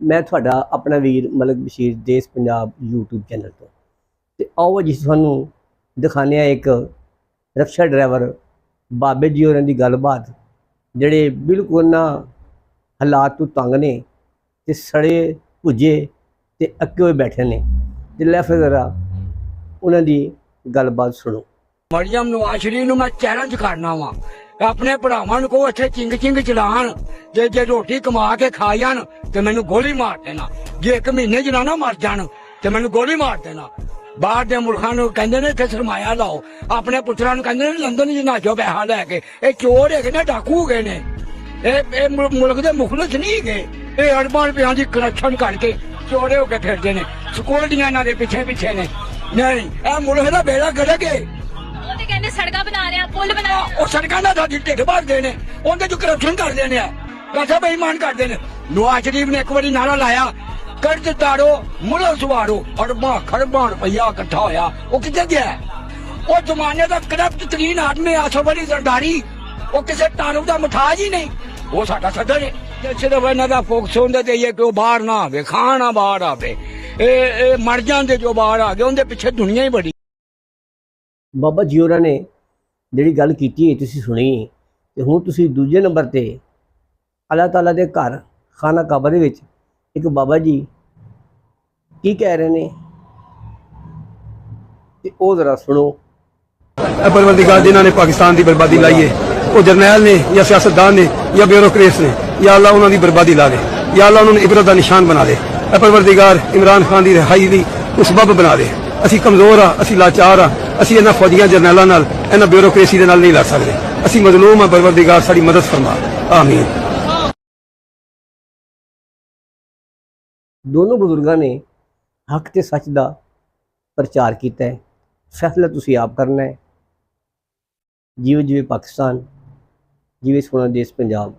मैं तुहाडा अपना वीर मलिक बशीर देश पंजाब यूट्यूब चैनल तो आओ जी तुहानू दिखाने एक रिक्शा ड्राइवर बाबे जी होरां दी गलबात जिहड़े बिल्कुल ना हालात तो तंग ने ते सड़े भुजे ते अक्के हुए बैठे ने ते लै फिर जरा उन्हां दी गलबात सुनो। मरियम नवाज शरीफ मैं चैलेंज करना वा अपने भरावां को इत्थे चिंग चिंग चलान जे रोटी कमा के खा जान ते मैनू गोली मार देना। जे एक महीने च ना मर जान ते मैनू गोली मार देना। बाहर के मुल्कां नूं कहंदे ने इत्थे सरमाया लाओ, अपने पुत्रां नूं कहंदे ने लंदन च नाचो पैसा लैके। ये चोर है ने, डाकू गए ने, ये मुल्क के मुखलस नहीं गए। ये अरबां रुपयां दी करप्शन करके चोरे होके फिरदे ने, सिक्योरिटियां इन्हां दे पिछे पिछे ने। नहीं ये मुल्क दा बेड़ा गर्क है। सड़का बना रहे हैं, पुल बना रहे हैं, सड़कों का ढिड भरते हैं, उनके जो करप्शन करते हैं, पैसा बेईमान करते हैं। नवाज शरीफ ने एक बार नारा लाया कर्ज तारो मुल्ल सवारो, अरबां खरबां रुपया इकट्ठा होया, वो कितने गया? वो जमाने का करप्ट तरीन आदमी आसफ अली जरदारी, वो किसी तारुफ का मुठाज ही नहीं, वो साडा सदर है। सिर्फ इन्हां दा फोकस होंदा ते ये कि बाहर ना आवे, खाना बाहर आवे, मर जाते जो बाहर आ गए, उनके पिछे दुनिया ही बड़ी। बाबा जी होरां ने जिहड़ी गल कीती है तुसीं सुनी ते हुण तुसीं दूजे नंबर ते अल्लाह ताला दे घर खाना काबा दे विच एक बाबा जी की कह रहे ने ते ओह जरा सुनो। परवरदिगार जिन्होंने पाकिस्तान की बर्बादी लाई है, वो जरनैल ने या सियासतदान ने या ब्यूरोक्रेट्स ने, या अल्लाह उन्होंने बर्बादी ला दे, या अल्लाह उन्होंने इबरत का निशान बना दे। परवरदिगार इमरान खान की रिहाई की उसबब बना दे। असी कमजोर हाँ, असी लाचार हाँ, असी इन्हां फौजियां जरनैलों नाल इन्हां ब्यूरोक्रेसी दे नाल नहीं लड़ सकते। असी मजलूम हाँ, परवरदिगार साडी मदद फरमा, आमीन। दोनों बुजुर्गों ने हक ते सच का प्रचार किया है। फैसला तुसीं आप करना है। जीवे जीवे पाकिस्तान, जीवे सोना देश पंजाब।